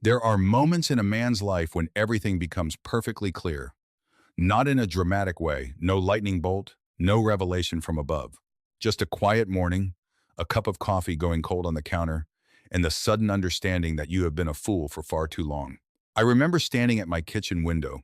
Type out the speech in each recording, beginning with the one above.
There are moments in a man's life when everything becomes perfectly clear. Not in a dramatic way, no lightning bolt, no revelation from above. Just a quiet morning, a cup of coffee going cold on the counter, and the sudden understanding that you have been a fool for far too long. I remember standing at my kitchen window,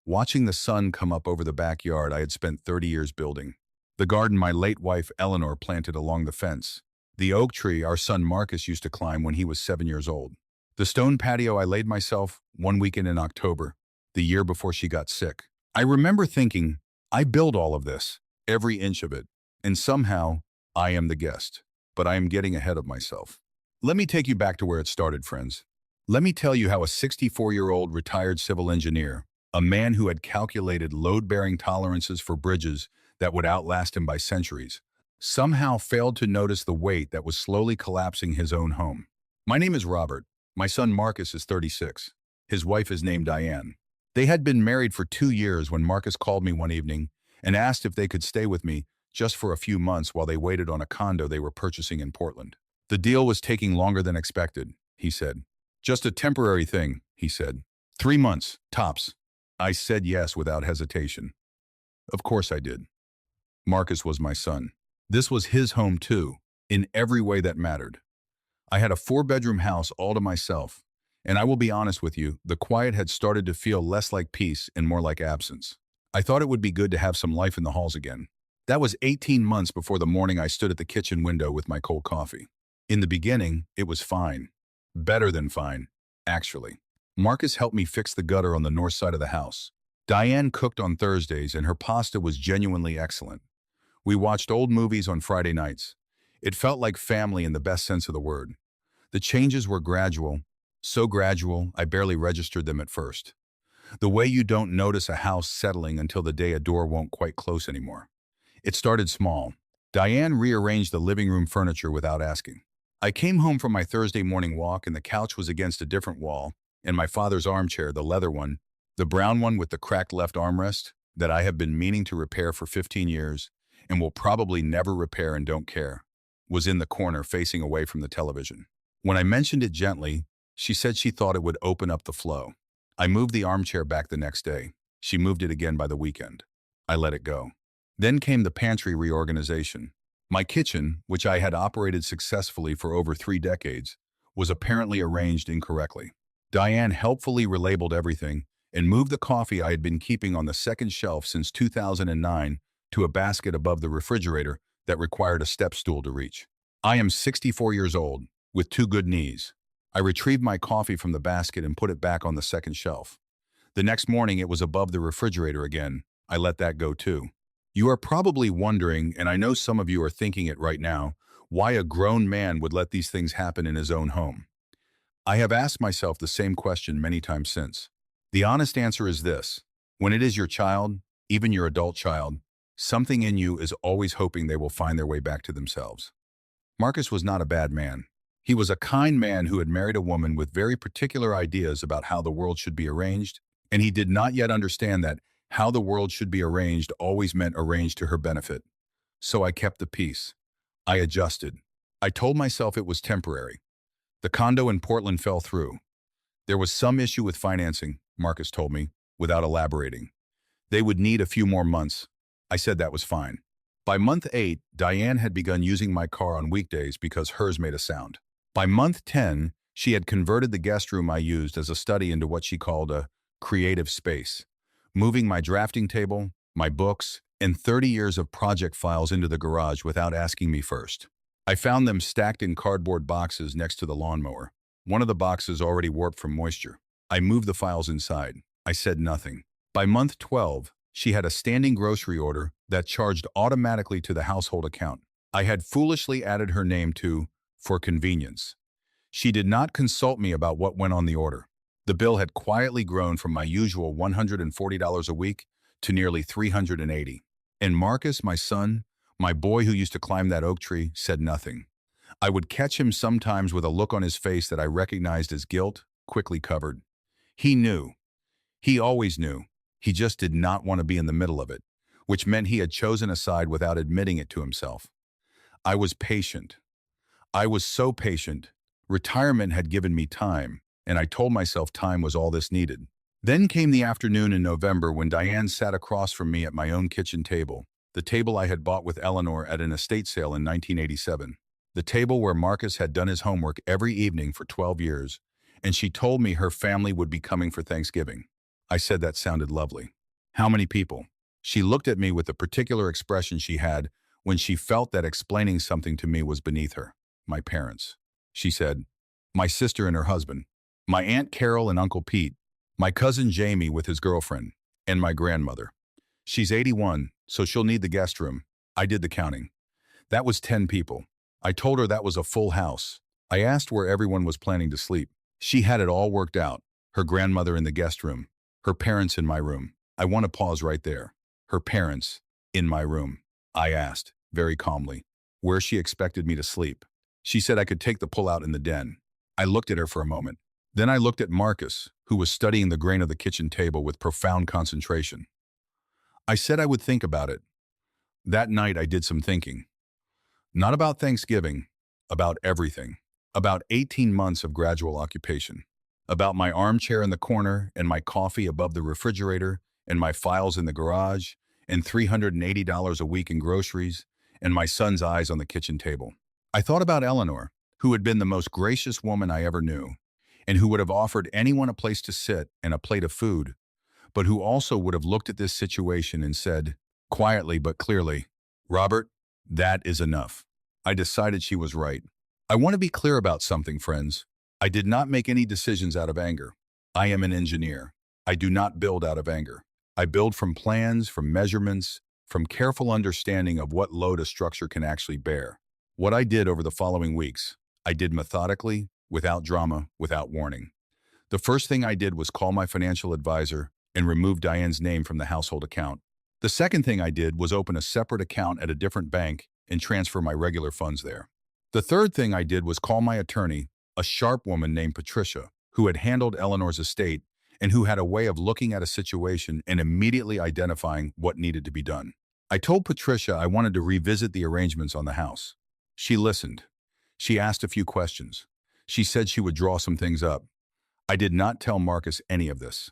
watching the sun come up over the backyard I had spent 30 years building. The garden my late wife Eleanor planted along the fence. The oak tree our son Marcus used to climb when he was 7 years old. The stone patio I laid myself one weekend in October, the year before she got sick. I remember thinking, I built all of this, every inch of it, and somehow I am the guest. But I am getting ahead of myself. Let me take you back to where it started, friends. Let me tell you how a 64-year-old retired civil engineer, a man who had calculated load-bearing tolerances for bridges that would outlast him by centuries, somehow failed to notice the weight that was slowly collapsing his own home. My name is Robert. My son Marcus is 36. His wife is named Diane. They had been married for 2 years when Marcus called me one evening and asked if they could stay with me just for a few months while they waited on a condo they were purchasing in Portland. The deal was taking longer than expected, he said. Just a temporary thing, he said. 3 months, tops. I said yes without hesitation. Of course I did. Marcus was my son. This was his home too, in every way that mattered. I had a 4-bedroom house all to myself, and I will be honest with you, the quiet had started to feel less like peace and more like absence. I thought it would be good to have some life in the halls again. That was 18 months before the morning I stood at the kitchen window with my cold coffee. In the beginning, it was fine. Better than fine, actually. Marcus helped me fix the gutter on the north side of the house. Diane cooked on Thursdays, and her pasta was genuinely excellent. We watched old movies on Friday nights. It felt like family in the best sense of the word. The changes were gradual, so gradual I barely registered them at first. The way you don't notice a house settling until the day a door won't quite close anymore. It started small. Diane rearranged the living room furniture without asking. I came home from my Thursday morning walk and the couch was against a different wall, and my father's armchair, the leather one, the brown one with the cracked left armrest that I have been meaning to repair for 15 years and will probably never repair and don't care, was in the corner facing away from the television. When I mentioned it gently, she said she thought it would open up the flow. I moved the armchair back the next day. She moved it again by the weekend. I let it go. Then came the pantry reorganization. My kitchen, which I had operated successfully for over 3 decades, was apparently arranged incorrectly. Diane helpfully relabeled everything and moved the coffee I had been keeping on the second shelf since 2009 to a basket above the refrigerator that required a step stool to reach. I am 64 years old, with 2 good knees. I retrieved my coffee from the basket and put it back on the second shelf. The next morning it was above the refrigerator again. I let that go too. You are probably wondering, and I know some of you are thinking it right now, why a grown man would let these things happen in his own home. I have asked myself the same question many times since. The honest answer is this: when it is your child, even your adult child, something in you is always hoping they will find their way back to themselves. Marcus was not a bad man. He was a kind man who had married a woman with very particular ideas about how the world should be arranged, and he did not yet understand that how the world should be arranged always meant arranged to her benefit. So I kept the peace. I adjusted. I told myself it was temporary. The condo in Portland fell through. There was some issue with financing, Marcus told me, without elaborating. They would need a few more months. I said that was fine. By month 8, Diane had begun using my car on weekdays because hers made a sound. By month 10, she had converted the guest room I used as a study into what she called a creative space, moving my drafting table, my books, and 30 years of project files into the garage without asking me first. I found them stacked in cardboard boxes next to the lawnmower. One of the boxes already warped from moisture. I moved the files inside. I said nothing. By month 12, she had a standing grocery order that charged automatically to the household account. I had foolishly added her name to for convenience. She did not consult me about what went on the order. The bill had quietly grown from my usual $140 a week to nearly $380. And Marcus, my son, my boy who used to climb that oak tree, said nothing. I would catch him sometimes with a look on his face that I recognized as guilt, quickly covered. He knew. He always knew. He just did not want to be in the middle of it, which meant he had chosen a side without admitting it to himself. I was patient. I was so patient. Retirement had given me time, and I told myself time was all this needed. Then came the afternoon in November when Diane sat across from me at my own kitchen table, the table I had bought with Eleanor at an estate sale in 1987, the table where Marcus had done his homework every evening for 12 years, and she told me her family would be coming for Thanksgiving. I said that sounded lovely. How many people? She looked at me with the particular expression she had when she felt that explaining something to me was beneath her. My parents. She said, my sister and her husband, my Aunt Carol and Uncle Pete, my cousin Jamie with his girlfriend, and my grandmother. She's 81, so she'll need the guest room. I did the counting. That was 10 people. I told her that was a full house. I asked where everyone was planning to sleep. She had it all worked out. Her grandmother in the guest room, her parents in my room. I want to pause right there. Her parents in my room. I asked, very calmly, where she expected me to sleep. She said I could take the pullout in the den. I looked at her for a moment. Then I looked at Marcus, who was studying the grain of the kitchen table with profound concentration. I said I would think about it. That night I did some thinking. Not about Thanksgiving, about everything. About 18 months of gradual occupation. About my armchair in the corner and my coffee above the refrigerator and my files in the garage and $380 a week in groceries and my son's eyes on the kitchen table. I thought about Eleanor, who had been the most gracious woman I ever knew, and who would have offered anyone a place to sit and a plate of food, but who also would have looked at this situation and said, quietly but clearly, Robert, that is enough. I decided she was right. I want to be clear about something, friends. I did not make any decisions out of anger. I am an engineer. I do not build out of anger. I build from plans, from measurements, from careful understanding of what load a structure can actually bear. What I did over the following weeks, I did methodically, without drama, without warning. The first thing I did was call my financial advisor and remove Diane's name from the household account. The second thing I did was open a separate account at a different bank and transfer my regular funds there. The third thing I did was call my attorney, a sharp woman named Patricia, who had handled Eleanor's estate and who had a way of looking at a situation and immediately identifying what needed to be done. I told Patricia I wanted to revisit the arrangements on the house. She listened. She asked a few questions. She said she would draw some things up. I did not tell Marcus any of this.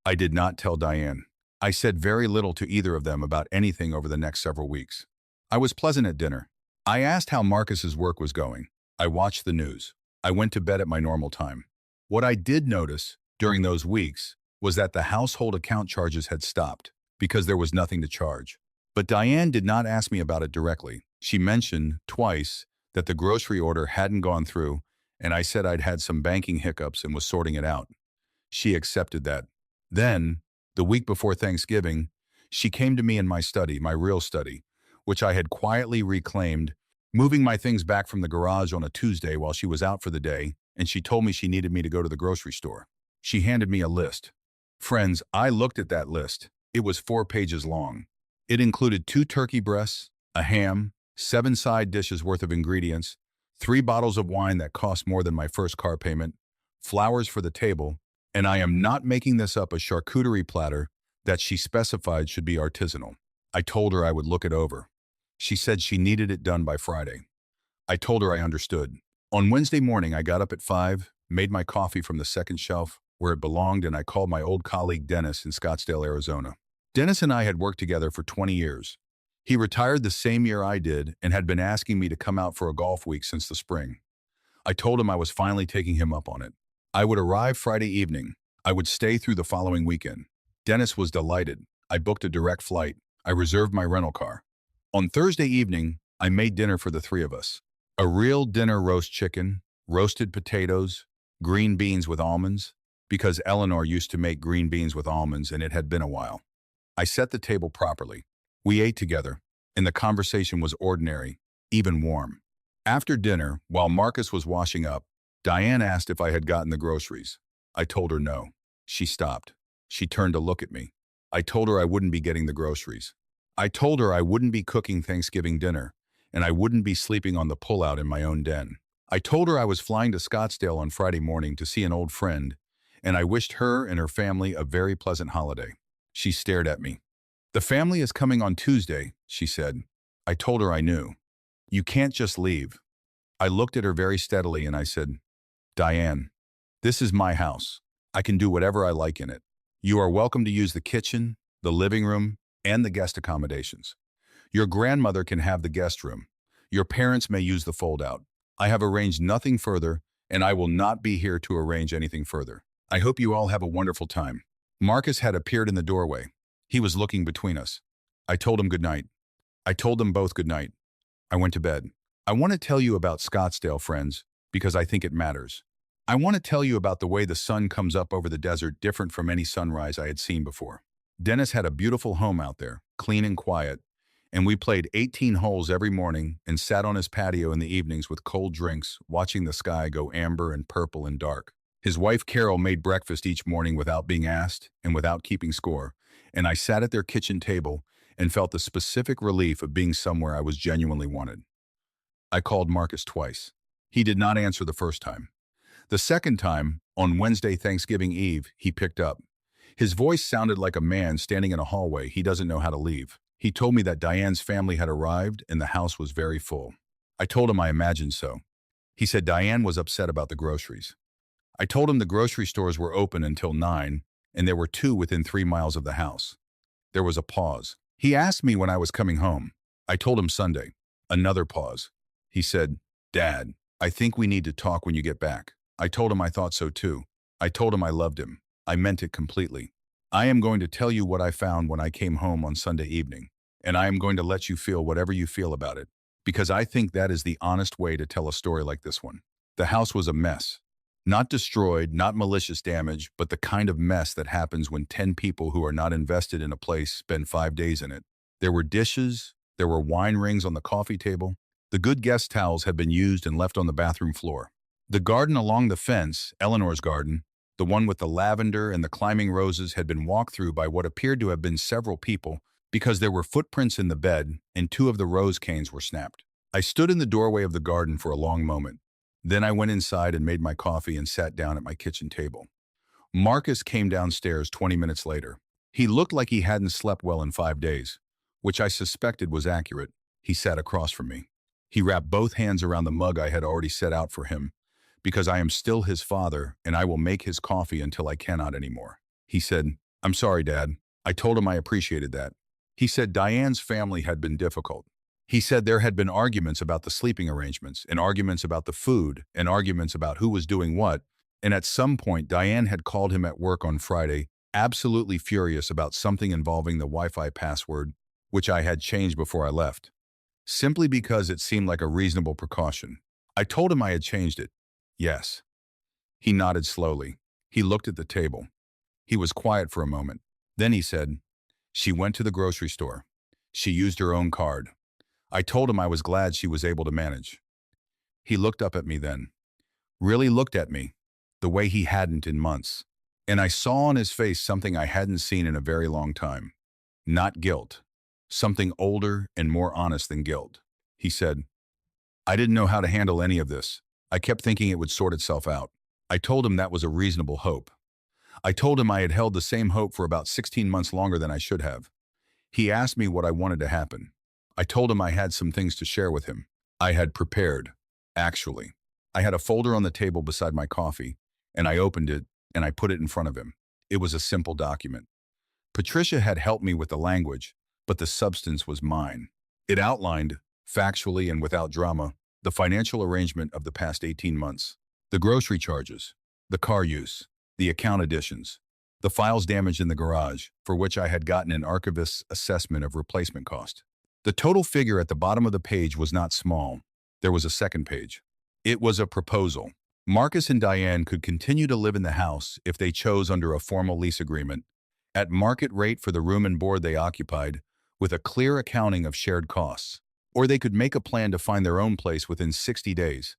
I did not tell Diane. I said very little to either of them about anything over the next several weeks. I was pleasant at dinner. I asked how Marcus's work was going. I watched the news. I went to bed at my normal time. What I did notice during those weeks was that the household account charges had stopped because there was nothing to charge. But Diane did not ask me about it directly. She mentioned twice that the grocery order hadn't gone through, and I said I'd had some banking hiccups and was sorting it out. She accepted that. Then, the week before Thanksgiving, she came to me in my study, my real study, which I had quietly reclaimed, moving my things back from the garage on a Tuesday while she was out for the day, and she told me she needed me to go to the grocery store. She handed me a list. Friends, I looked at that list. It was 4 pages long. It included 2 turkey breasts, a ham, 7 side dishes worth of ingredients, 3 bottles of wine that cost more than my first car payment, flowers for the table, and I am not making this up, a charcuterie platter that she specified should be artisanal. I told her I would look it over. She said she needed it done by Friday. I told her I understood. On Wednesday morning, I got up at 5, made my coffee from the second shelf where it belonged, and I called my old colleague Dennis in Scottsdale, Arizona. Dennis and I had worked together for 20 years. He retired the same year I did and had been asking me to come out for a golf week since the spring. I told him I was finally taking him up on it. I would arrive Friday evening. I would stay through the following weekend. Dennis was delighted. I booked a direct flight. I reserved my rental car. On Thursday evening, I made dinner for the 3 of us. A real dinner: roast chicken, roasted potatoes, green beans with almonds, because Eleanor used to make green beans with almonds and it had been a while. I set the table properly. We ate together, and the conversation was ordinary, even warm. After dinner, while Marcus was washing up, Diane asked if I had gotten the groceries. I told her no. She stopped. She turned to look at me. I told her I wouldn't be getting the groceries. I told her I wouldn't be cooking Thanksgiving dinner, and I wouldn't be sleeping on the pullout in my own den. I told her I was flying to Scottsdale on Friday morning to see an old friend, and I wished her and her family a very pleasant holiday. She stared at me. The family is coming on Tuesday, she said. I told her I knew. You can't just leave. I looked at her very steadily and I said, Diane, This is my house. I can do whatever I like in it. You are welcome to use the kitchen, the living room, and the guest accommodations. Your grandmother can have the guest room. Your parents may use the fold-out. I have arranged nothing further, and I will not be here to arrange anything further. I hope you all have a wonderful time. Marcus had appeared in the doorway. He was looking between us. I told him good night. I told them both good night. I went to bed. I want to tell you about Scottsdale, friends, because I think it matters. I want to tell you about the way the sun comes up over the desert different from any sunrise I had seen before. Dennis had a beautiful home out there, clean and quiet, and we played 18 holes every morning and sat on his patio in the evenings with cold drinks, watching the sky go amber and purple and dark. His wife Carol made breakfast each morning without being asked and without keeping score, and I sat at their kitchen table and felt the specific relief of being somewhere I was genuinely wanted. I called Marcus twice. He did not answer the first time. The second time, on Wednesday Thanksgiving Eve, he picked up. His voice sounded like a man standing in a hallway he doesn't know how to leave. He told me that Diane's family had arrived and the house was very full. I told him I imagined so. He said Diane was upset about the groceries. I told him the grocery stores were open until 9, and there were 2 within 3 miles of the house. There was a pause. He asked me when I was coming home. I told him Sunday. Another pause. He said, "Dad, I think we need to talk when you get back." I told him I thought so too. I told him I loved him. I meant it completely. I am going to tell you what I found when I came home on Sunday evening, and I am going to let you feel whatever you feel about it, because I think that is the honest way to tell a story like this one. The house was a mess. Not destroyed, not malicious damage, but the kind of mess that happens when 10 people who are not invested in a place spend 5 days in it. There were dishes, there were wine rings on the coffee table. The good guest towels had been used and left on the bathroom floor. The garden along the fence, Eleanor's garden, the one with the lavender and the climbing roses, had been walked through by what appeared to have been several people because there were footprints in the bed and 2 of the rose canes were snapped. I stood in the doorway of the garden for a long moment. Then I went inside and made my coffee and sat down at my kitchen table. Marcus came downstairs 20 minutes later. He looked like he hadn't slept well in 5 days, which I suspected was accurate. He sat across from me. He wrapped both hands around the mug I had already set out for him, because I am still his father and I will make his coffee until I cannot anymore. He said, "I'm sorry, Dad." I told him I appreciated that. He said Diane's family had been difficult. He said there had been arguments about the sleeping arrangements and arguments about the food and arguments about who was doing what, and at some point Diane had called him at work on Friday, absolutely furious about something involving the Wi-Fi password, which I had changed before I left, simply because it seemed like a reasonable precaution. I told him I had changed it. Yes. He nodded slowly. He looked at the table. He was quiet for a moment. Then he said, "She went to the grocery store. She used her own card." I told him I was glad she was able to manage. He looked up at me then. Really looked at me, the way he hadn't in months. And I saw on his face something I hadn't seen in a very long time. Not guilt. Something older and more honest than guilt. He said, "I didn't know how to handle any of this. I kept thinking it would sort itself out." I told him that was a reasonable hope. I told him I had held the same hope for about 16 months longer than I should have. He asked me what I wanted to happen. I told him I had some things to share with him. I had prepared, actually. I had a folder on the table beside my coffee, and I opened it, and I put it in front of him. It was a simple document. Patricia had helped me with the language, but the substance was mine. It outlined, factually and without drama, the financial arrangement of the past 18 months, the grocery charges, the car use, the account additions, the files damaged in the garage, for which I had gotten an archivist's assessment of replacement cost. The total figure at the bottom of the page was not small. There was a second page. It was a proposal. Marcus and Diane could continue to live in the house if they chose under a formal lease agreement, at market rate for the room and board they occupied, with a clear accounting of shared costs. Or they could make a plan to find their own place within 60 days,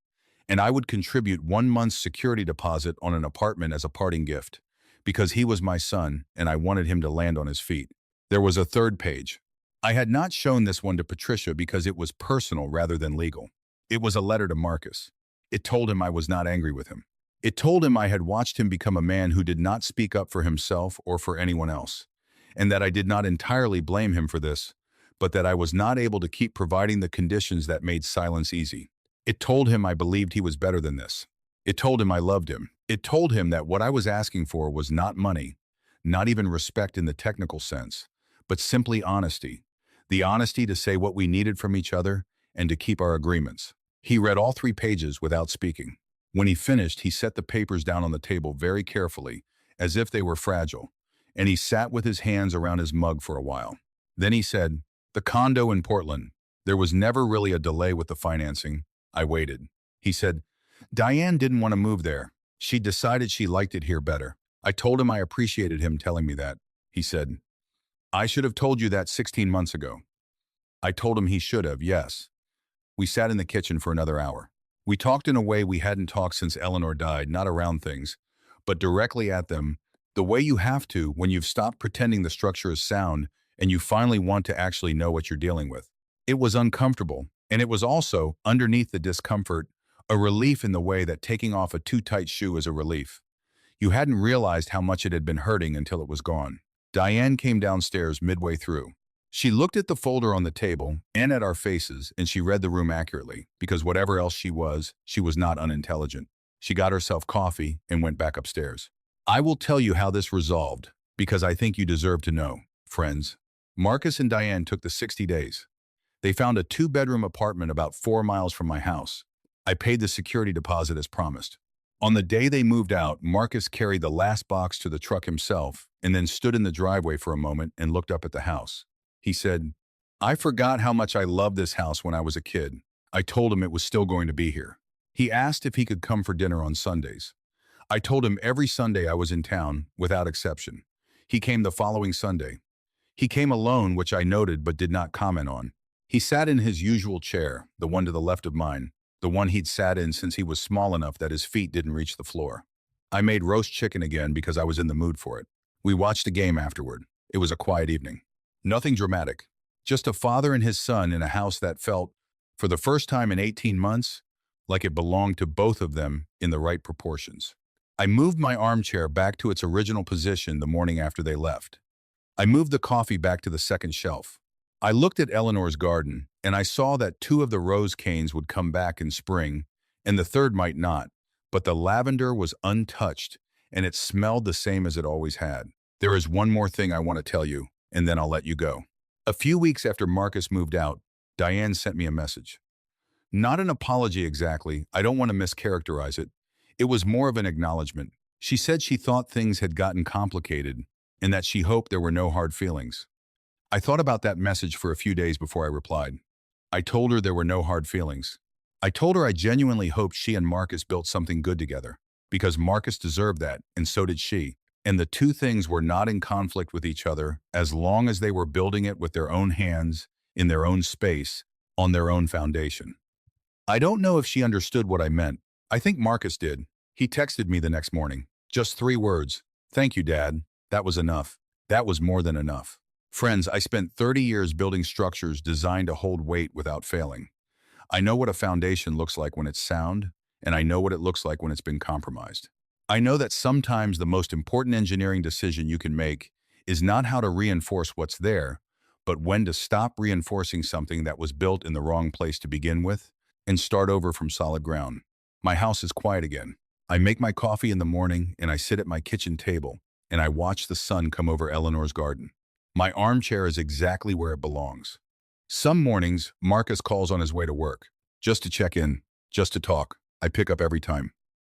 and I would contribute 1 month's security deposit on an apartment as a parting gift, because he was my son and I wanted him to land on his feet. There was a third page. I had not shown this one to Patricia because it was personal rather than legal. It was a letter to Marcus. It told him I was not angry with him. It told him I had watched him become a man who did not speak up for himself or for anyone else, and that I did not entirely blame him for this, but that I was not able to keep providing the conditions that made silence easy. It told him I believed he was better than this. It told him I loved him. It told him that what I was asking for was not money, not even respect in the technical sense, but simply honesty. The honesty to say what we needed from each other and to keep our agreements. He read all 3 pages without speaking. When he finished, he set the papers down on the table very carefully, as if they were fragile, and he sat with his hands around his mug for a while. Then he said, "The condo in Portland. There was never really a delay with the financing. I waited." He said, "Diane didn't want to move there. She decided she liked it here better. I told him I appreciated him telling me that." He said, "I should have told you that 16 months ago." I told him he should have, yes. We sat in the kitchen for another hour. We talked in a way we hadn't talked since Eleanor died, not around things, but directly at them, the way you have to when you've stopped pretending the structure is sound and you finally want to actually know what you're dealing with. It was uncomfortable, and it was also, underneath the discomfort, a relief in the way that taking off a too tight shoe is a relief. You hadn't realized how much it had been hurting until it was gone. Diane came downstairs midway through. She looked at the folder on the table and at our faces, and she read the room accurately, because whatever else she was not unintelligent. She got herself coffee and went back upstairs. I will tell you how this resolved, because I think you deserve to know, friends. Marcus and Diane took the 60 days. They found a 2-bedroom apartment about 4 miles from my house. I paid the security deposit as promised. On the day they moved out, Marcus carried the last box to the truck himself and then stood in the driveway for a moment and looked up at the house. He said, "I forgot how much I loved this house when I was a kid." I told him it was still going to be here. He asked if he could come for dinner on Sundays. I told him every Sunday I was in town, without exception. He came the following Sunday. He came alone, which I noted but did not comment on. He sat in his usual chair, the one to the left of mine, the one he'd sat in since he was small enough that his feet didn't reach the floor. I made roast chicken again because I was in the mood for it. We watched a game afterward. It was a quiet evening. Nothing dramatic. Just a father and his son in a house that felt, for the first time in 18 months, like it belonged to both of them in the right proportions. I moved my armchair back to its original position the morning after they left. I moved the coffee back to the second shelf. I looked at Eleanor's garden, and I saw that 2 of the rose canes would come back in spring, and the third might not, but the lavender was untouched, and it smelled the same as it always had. There is one more thing I want to tell you, and then I'll let you go. A few weeks after Marcus moved out, Diane sent me a message. Not an apology exactly, I don't want to mischaracterize it. It was more of an acknowledgement. She said she thought things had gotten complicated, and that she hoped there were no hard feelings. I thought about that message for a few days before I replied. I told her there were no hard feelings. I told her I genuinely hoped she and Marcus built something good together, because Marcus deserved that, and so did she. And the 2 things were not in conflict with each other as long as they were building it with their own hands, in their own space, on their own foundation. I don't know if she understood what I meant. I think Marcus did. He texted me the next morning. Just 3 words. "Thank you, Dad. That was enough." That was more than enough. Friends, I spent 30 years building structures designed to hold weight without failing. I know what a foundation looks like when it's sound, and I know what it looks like when it's been compromised. I know that sometimes the most important engineering decision you can make is not how to reinforce what's there, but when to stop reinforcing something that was built in the wrong place to begin with and start over from solid ground. My house is quiet again. I make my coffee in the morning and I sit at my kitchen table and I watch the sun come over Eleanor's garden. My armchair is exactly where it belongs. Some mornings, Marcus calls on his way to work, just to check in, just to talk. I pick up every time.